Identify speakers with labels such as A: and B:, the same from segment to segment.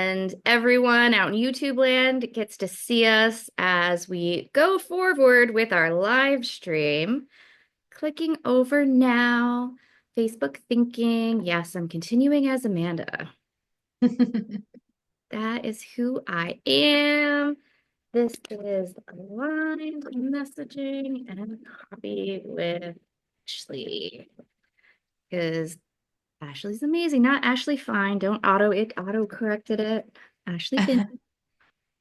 A: and everyone out in YouTube land gets to see us as we go forward with our live stream. Clicking over now, Facebook thinking. Yes, I'm continuing as Amanda. That is who I am. This is aligned messaging and copy with Ashley. Because Ashley's amazing, not Ashley Fine. Don't it auto corrected it. Ashley Fina.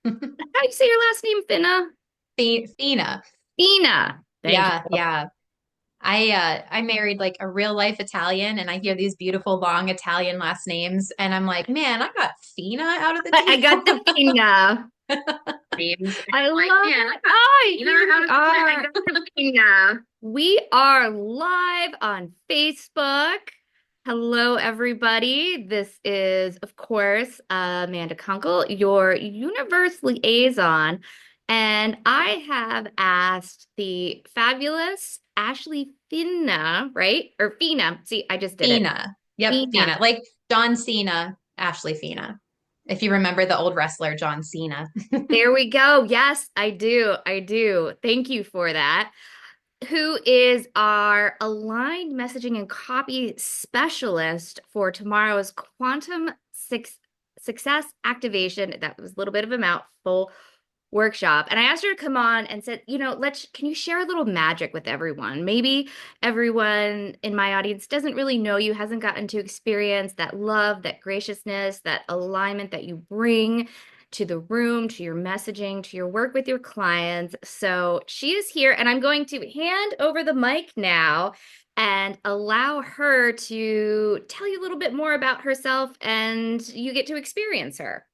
A: How do you say your last name, Finna?
B: Fina.
A: Fina. Thank
B: Yeah,
A: you.
B: yeah. I married like a real life Italian and I hear these beautiful long Italian last names and I'm like, man, I got Fina out of the
A: I got
B: deal.
A: the Fina. Names. I love it. Oh, here we are. We are live on Facebook. Hello, everybody. This is, of course, Amanda Kunkel, your universe liaison. And I have asked the fabulous Ashley Finna, right? Or Fina. See, I just did it.
B: Fina. Yep,
A: Fina.
B: Fina. Like John Cena, Ashley Fina. If you remember the old wrestler John Cena.
A: There we go. Yes, I do. I do. Thank you for that. Who is our aligned messaging and copy specialist for tomorrow's quantum success activation. That was a little bit of a mouthful workshop. And I asked her to come on and said, can you share a little magic with everyone? Maybe everyone in my audience doesn't really know you, hasn't gotten to experience that love, that graciousness, that alignment that you bring to the room, to your messaging, to your work with your clients. So she is here, and I'm going to hand over the mic now and allow her to tell you a little bit more about herself, and you get to experience her.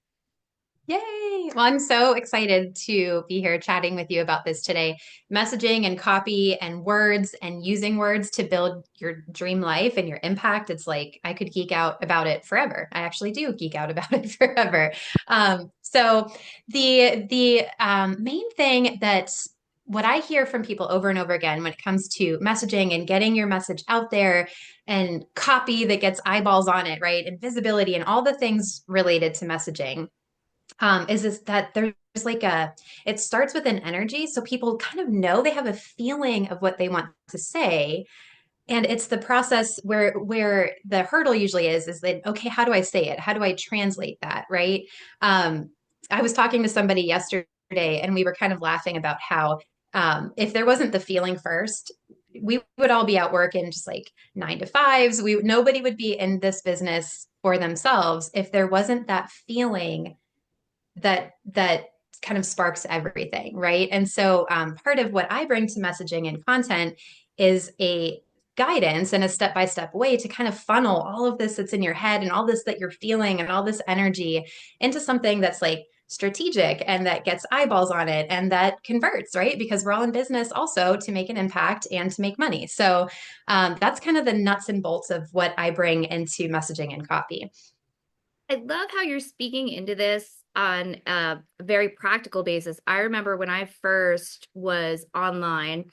B: Yay! Well, I'm so excited to be here chatting with you about this today. Messaging and copy and words and using words to build your dream life and your impact. It's like I could geek out about it forever. I actually do geek out about it forever. So the main thing that's what I hear from people over and over again when it comes to messaging and getting your message out there and copy that gets eyeballs on it, right? And visibility and all the things related to messaging is that there's like it starts with an energy. So people kind of know they have a feeling of what they want to say. And it's the process where the hurdle usually is that, okay, how do I say it? How do I translate that? Right. Um, I was talking to somebody yesterday and we were kind of laughing about how if there wasn't the feeling first, we would all be out working just like 9 to 5s. Nobody would be in this business for themselves if there wasn't that feeling that kind of sparks everything, right? And so part of what I bring to messaging and content is a guidance and a step-by-step way to kind of funnel all of this that's in your head and all this that you're feeling and all this energy into something that's like strategic and that gets eyeballs on it and that converts, right? Because we're all in business also to make an impact and to make money. So that's kind of the nuts and bolts of what I bring into messaging and copy.
A: I love how you're speaking into this on a very practical basis. I remember when I first was online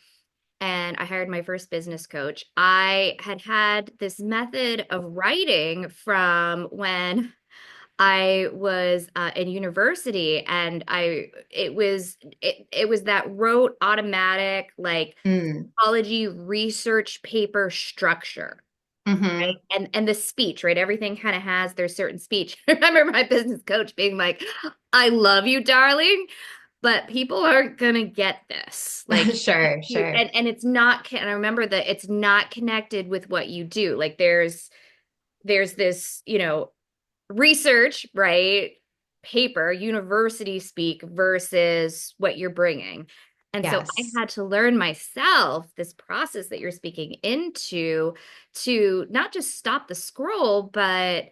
A: and I hired my first business coach, I had this method of writing from when I was in university, and it was that rote automatic like
B: Mm.
A: psychology research paper structure. Right.
B: Hmm.
A: And the speech, right? Everything kind of has their certain speech. I remember my business coach being like, I love you, darling, but people aren't gonna get this. Like
B: Sure, sure.
A: and it's not, and I remember that it's not connected with what you do. Like there's this, research, right? Paper, university speak versus what you're bringing. And so I
B: Yes.
A: had to learn myself this process that you're speaking into to not just stop the scroll, but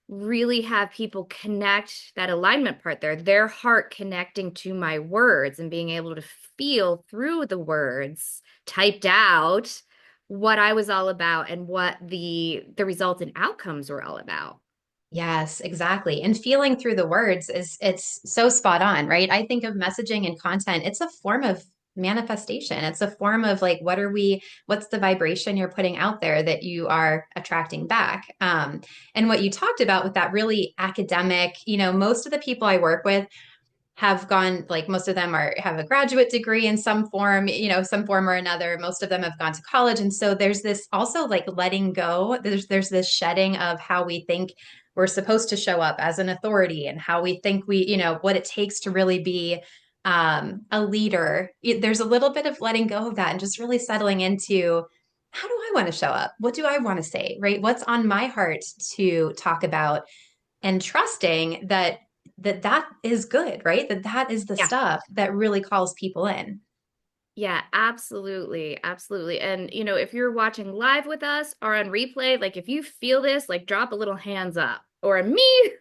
A: really have people connect that alignment part there, their heart connecting to my words and being able to feel through the words typed out what I was all about and what the results and outcomes were all about.
B: Yes, exactly. And feeling through the words is it's so spot on, right? I think of messaging and content, it's a form of manifestation. It's a form of like, what's the vibration you're putting out there that you are attracting back? And what you talked about with that really academic, most of the people I work with have gone, like most of them have a graduate degree in some form, some form or another. Most of them have gone to college. And so there's this also like letting go. There's this shedding of how we think we're supposed to show up as an authority and how we think what it takes to really be a leader. There's a little bit of letting go of that and just really settling into how do I want to show up? What do I want to say? Right? What's on my heart to talk about? And trusting that is good, right? That is the
A: Yeah.
B: stuff that really calls people in.
A: Yeah, absolutely. Absolutely. And, if you're watching live with us or on replay, like if you feel this, like drop a little hands up or a me.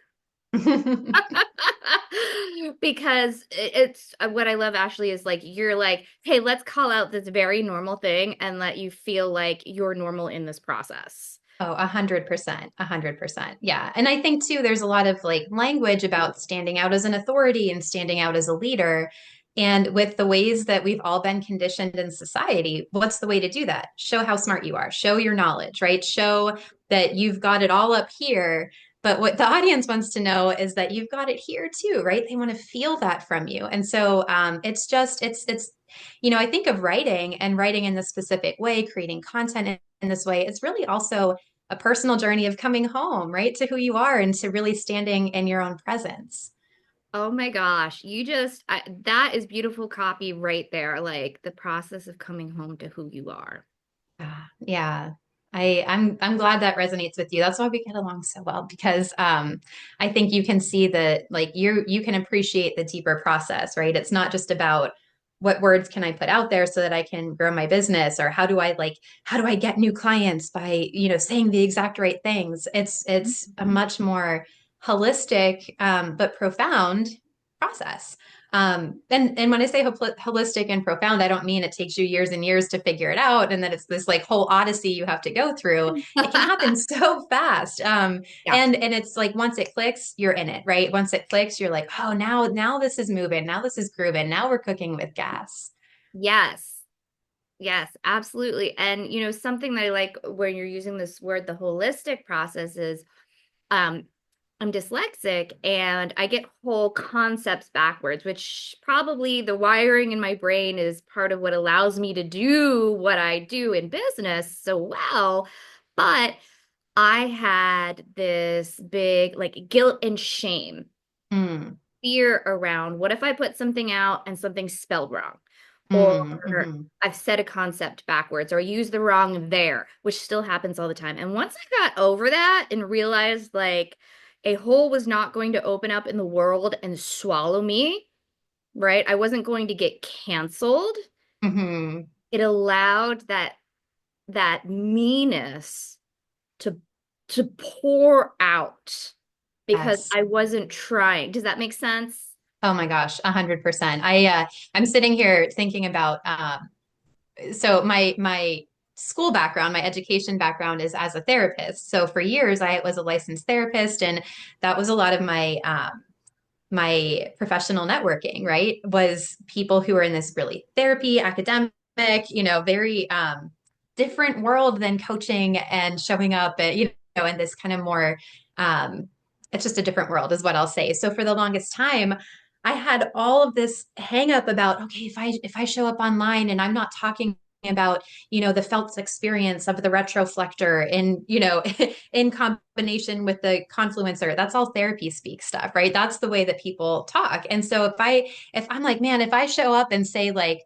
A: Because it's what I love, Ashley, is like you're like, hey, let's call out this very normal thing and let you feel like you're normal in this process.
B: Oh, 100%, 100%. Yeah. And I think too, there's a lot of like language about standing out as an authority and standing out as a leader. And with the ways that we've all been conditioned in society, what's the way to do that? Show how smart you are, show your knowledge, right? Show that you've got it all up here. But what the audience wants to know is that you've got it here too, right? They want to feel that from you. And so I think of writing and writing in this specific way, creating content in this way. It's really also a personal journey of coming home, right, to who you are and to really standing in your own presence.
A: Oh my gosh, that is beautiful copy right there. Like the process of coming home to who you are.
B: Yeah. I'm glad that resonates with you. That's why we get along so well because I think you can see that like you can appreciate the deeper process, right? It's not just about what words can I put out there so that I can grow my business or how do I get new clients by, saying the exact right things. It's a much more holistic but profound process. And when I say holistic and profound, I don't mean it takes you years and years to figure it out, and that it's this like whole odyssey you have to go through. It can happen so fast,
A: Yeah.
B: and it's like once it clicks, you're in it, right? Once it clicks, you're like, oh, now this is moving, now this is grooving, now we're cooking with gas.
A: Yes. Yes, absolutely. And something that I like when you're using this word, the holistic process is um I'm dyslexic and I get whole concepts backwards, which probably the wiring in my brain is part of what allows me to do what I do in business so well. But I had this big like guilt and shame,
B: Mm,
A: fear around what if I put something out and something's spelled wrong? Or
B: mm-hmm,
A: I've said a concept backwards or used the wrong there, which still happens all the time. And once I got over that and realized like a hole was not going to open up in the world and swallow me, right? I wasn't going to get canceled.
B: mm-hmm.
A: It allowed that meanness to to pour out because
B: Yes.
A: I wasn't trying. Does that make sense?
B: Oh my gosh, 100%. I'm sitting here thinking about so my school background, my education background is as a therapist. So for years I was a licensed therapist, and that was a lot of my professional networking, right? Was people who are in this really therapy, academic, very different world than coaching and showing up at, in this kind of more, um, it's just a different world, is what I'll say. So for the longest time, I had all of this hang up about, okay, if I show up online and I'm not talking about the felt experience of the retroflector in in combination with the confluencer, that's all therapy speak stuff, right? That's the way that people talk. And so if I'm like, man, if I show up and say like,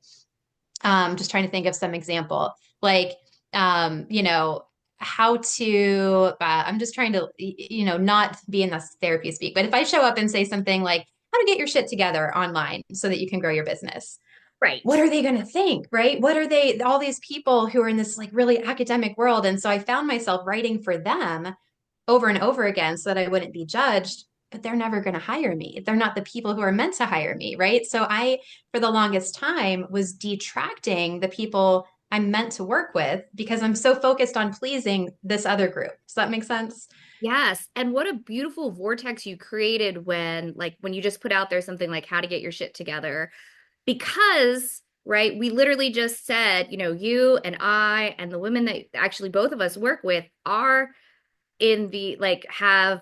B: just trying to think of some example, like um you know how to I'm just trying to not be in this therapy speak, but if I show up and say something like how to get your shit together online so that you can grow your business,
A: Right.
B: what are they going to think, right? What are they, all these people who are in this like really academic world? And so I found myself writing for them over and over again so that I wouldn't be judged, but they're never going to hire me. They're not the people who are meant to hire me, right? So for the longest time, was detracting the people I'm meant to work with because I'm so focused on pleasing this other group. Does that make sense?
A: Yes. And what a beautiful vortex you created when you just put out there something like how to get your shit together. Because right? We literally just said, you and I and the women that actually both of us work with are in the like have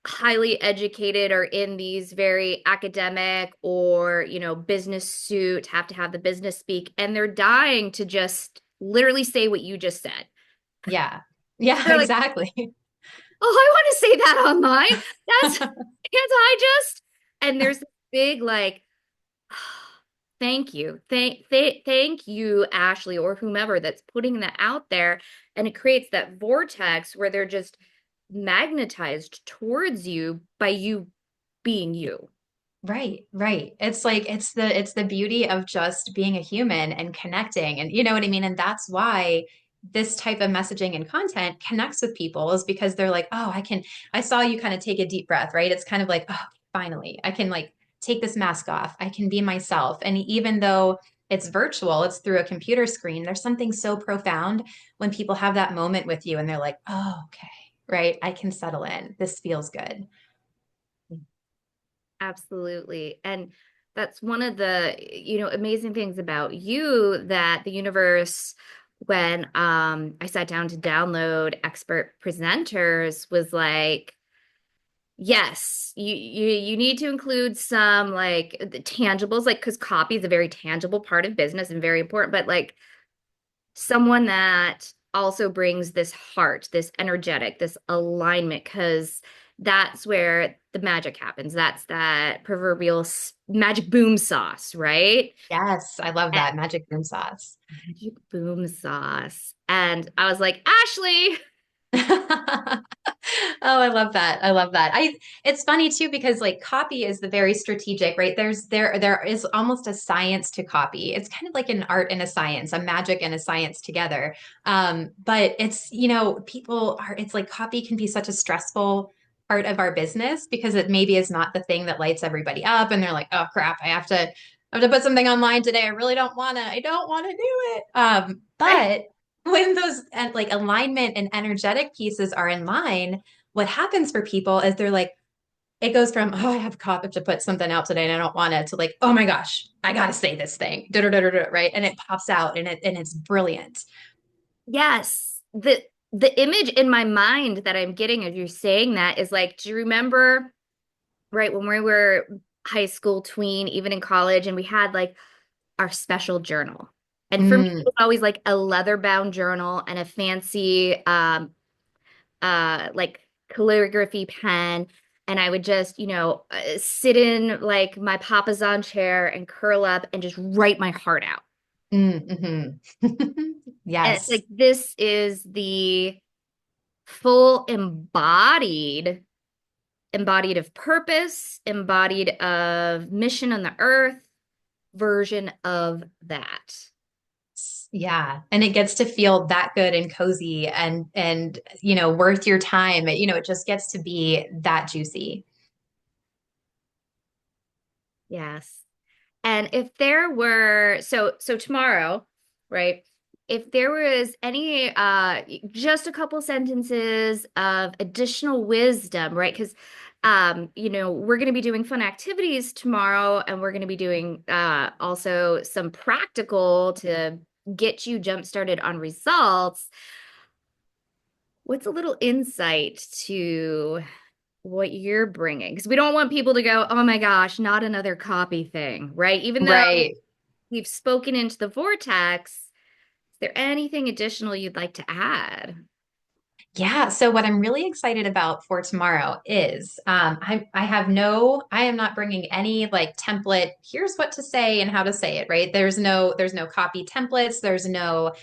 A: highly educated or in these very academic or business suit, have to have the business speak, and they're dying to just literally say what you just said.
B: Yeah. Yeah,
A: They're like,
B: exactly.
A: oh, I want to say that online. That's can't I just? And there's this big like, thank you, thank you, Ashley, or whomever that's putting that out there, and it creates that vortex where they're just magnetized towards you by you being you.
B: Right, right. It's like it's the beauty of just being a human and connecting. And you know what I mean? And that's why this type of messaging and content connects with people is because they're like, "Oh, I saw you kind of take a deep breath," right? It's kind of like, "Oh, finally, I can like take this mask off. I can be myself." And even though it's virtual, it's through a computer screen, there's something so profound when people have that moment with you and they're like, "Oh, okay. Right? I can settle in. This feels good."
A: Absolutely. And that's one of the, amazing things about you that the universe, when I sat down to download expert presenters, was like, yes, you need to include some like the tangibles, like because copy is a very tangible part of business and very important, but like someone that also brings this heart, this energetic, this alignment, because that's where the magic happens. That's that proverbial magic boom sauce, right?
B: Yes, I love
A: And
B: that magic room sauce.
A: magic boom sauce. And I was like, Ashley.
B: Oh, I love that. I love that. It's funny too because like copy is the very strategic, right? There is almost a science to copy. It's kind of like an art and a science, a magic and a science together. But it's, people are it's like copy can be such a stressful part of our business because it maybe is not the thing that lights everybody up and they're like, "Oh crap, I have to put something online today. I really I don't want to do it." But when those like alignment and energetic pieces are in line, what happens for people is they're like, it goes from, oh, I have to put something out today and I don't want it to like, oh my gosh, I gotta say this thing, right? And it pops out and it's brilliant.
A: Yes. The image in my mind that I'm getting as you're saying that is like, do you remember right when we were high school, tween, even in college, and we had like our special journal. And for me, it
B: Mm,
A: was always like a leather bound journal and a fancy like calligraphy pen. And I would just, sit in like my papasan chair and curl up and just write my heart out. And it's
B: Yes.
A: like this is the full embodied of purpose, embodied of mission on the earth version of that.
B: Yeah. And it gets to feel that good and cozy and worth your time. It just gets to be that juicy.
A: Yes. And if there were so tomorrow, right? If there was any just a couple sentences of additional wisdom, right? Because we're going to be doing fun activities tomorrow and we're going to be doing also some practical to get you jump started on results. What's a little insight to what you're bringing? Because we don't want people to go, oh my gosh, not another copy thing, right? Even though
B: Right.
A: we've spoken into the vortex, is there anything additional you'd like to add?
B: Yeah. So what I'm really excited about for tomorrow is I am not bringing any like template. Here's what to say and how to say it, right? There's no copy templates. There's no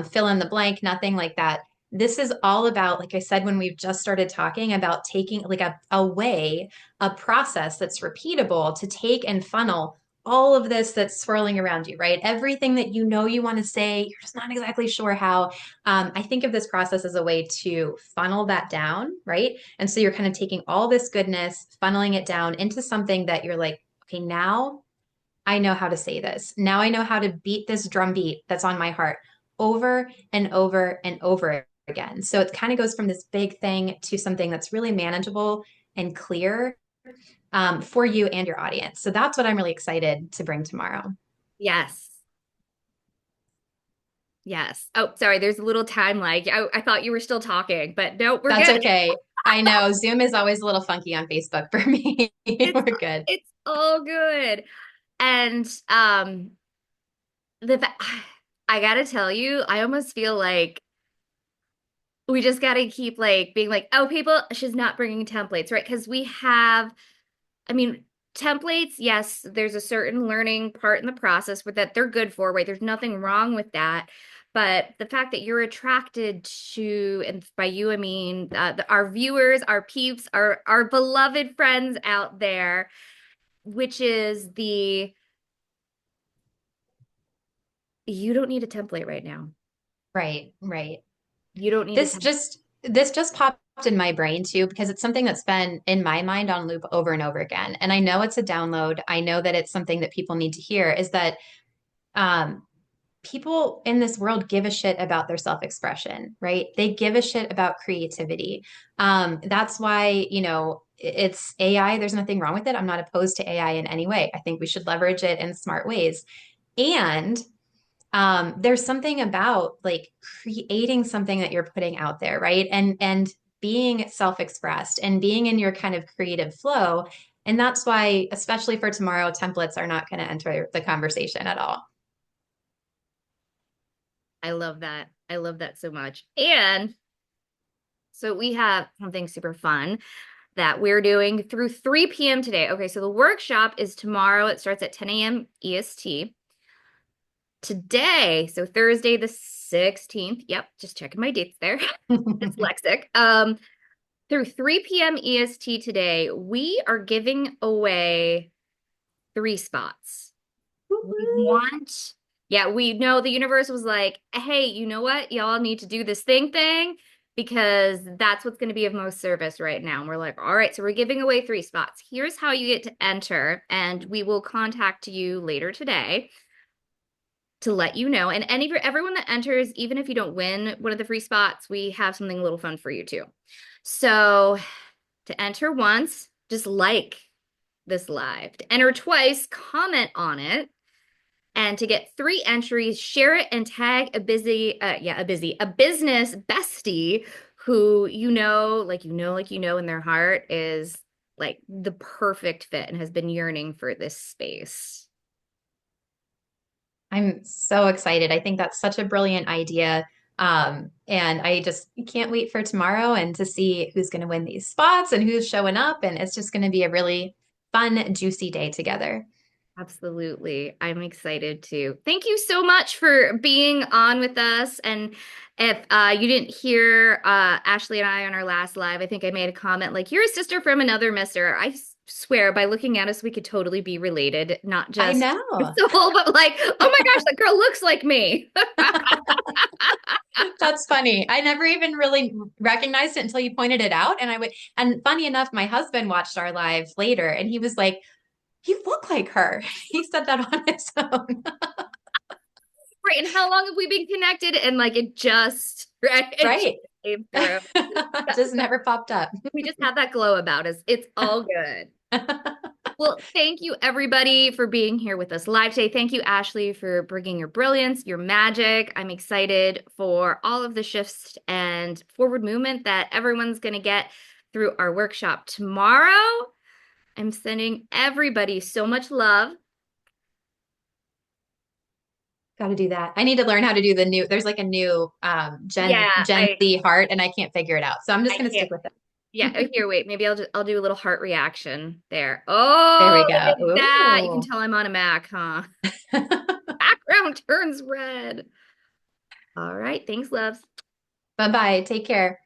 B: fill in the blank, nothing like that. This is all about, like I said, when we've just started talking about taking like a process that's repeatable to take and funnel all of this that's swirling around you, right? Everything that you want to say, you're just not exactly sure how. I think of this process as a way to funnel that down, right? And so you're kind of taking all this goodness, funneling it down into something that you're like, okay, now I know how to say this. Now I know how to beat this drum beat that's on my heart over and over and over again. So it kind of goes from this big thing to something that's really manageable and clear for you and your audience. So that's what I'm really excited to bring tomorrow.
A: Yes. Yes. Oh, sorry. There's a little time lag. I thought you were still talking, but no, we're
B: That's
A: good.
B: okay. I know Zoom is always a little funky on Facebook for me.
A: It's
B: We're good.
A: it's all good. And the fa- I gotta tell you, I almost feel like we just gotta keep like being like, oh, people, she's not bringing templates, right? Because we have, I mean, templates, yes, there's a certain learning part in the process with that they're good for, right? There's nothing wrong with that. But the fact that you're attracted to, and by you, I mean our viewers, our peeps, our beloved friends out there, which is the you don't need a template right now.
B: Right, right.
A: You don't need a
B: This
A: template.
B: just this just popped in my brain too because it's something that's been in my mind on loop over and over again. And I know it's a download. I know that it's something that people need to hear is that um people in this world give a shit about their self-expression, right? They give a shit about creativity. That's why, it's AI. There's nothing wrong with it. I'm not opposed to AI in any way. I think we should leverage it in smart ways. And there's something about like creating something that you're putting out there, right? And being self-expressed and being in your kind of creative flow. And that's why, especially for tomorrow, templates are not going to enter the conversation at all.
A: I love that. I love that so much. And so we have something super fun that we're doing through 3 p.m. today. Okay, so the workshop is tomorrow. It starts at 10 a.m. EST. Today, so Thursday the 16th. Yep, just checking my dates there. Dyslexic. Through 3 p.m. EST today, we are giving away 3 spots. We want, yeah, we know the universe was like, hey, you know what? Y'all need to do this thing because that's what's going to be of most service right now. And we're like, all right, so we're giving away 3 spots. Here's how you get to enter, and we will contact you later today to let you know. And everyone that enters, even if you don't win one of the free spots, we have something a little fun for you too. So to enter once, just like this live. To enter twice, comment on it. And to get 3 entries, share it and tag a business bestie who in their heart is like the perfect fit and has been yearning for this space.
B: I'm so excited. I think that's such a brilliant idea. And I just can't wait for tomorrow and to see who's going to win these spots and who's showing up. And it's just going to be a really fun, juicy day together.
A: Absolutely. I'm excited too. Thank you so much for being on with us. And if you didn't hear Ashley and I on our last live, I think I made a comment like, you're a sister from another mister. Swear by looking at us, we could totally be related, not
B: I
A: just
B: know.
A: soul, but like, oh my gosh, that girl looks like me.
B: That's funny. I never even really recognized it until you pointed it out. And funny enough, my husband watched our live later and he was like, you look like her. He said that on his own.
A: Right. And how long have we been connected? And like it just, right? It just
B: Right.
A: came through.
B: Just never popped up.
A: We just have that glow about us. It's all good. Well, thank you everybody for being here with us live today. Thank you, Ashley, for bringing your brilliance, your magic. I'm excited for all of the shifts and forward movement that everyone's going to get through our workshop tomorrow. I'm sending everybody so much love.
B: Got to do that. I need to learn how to do there's like a new
A: Yeah,
B: Gen Z heart and I can't figure it out. So I'm just
A: I
B: going to
A: can't.
B: stick with it.
A: Yeah, oh, here, wait. Maybe I'll do a little heart reaction there.
B: There
A: Oh,
B: we
A: look
B: go.
A: at that. You can
B: Ooh.
A: tell I'm on a Mac, huh? Background turns red. All right. Thanks, loves.
B: Bye-bye. Take care.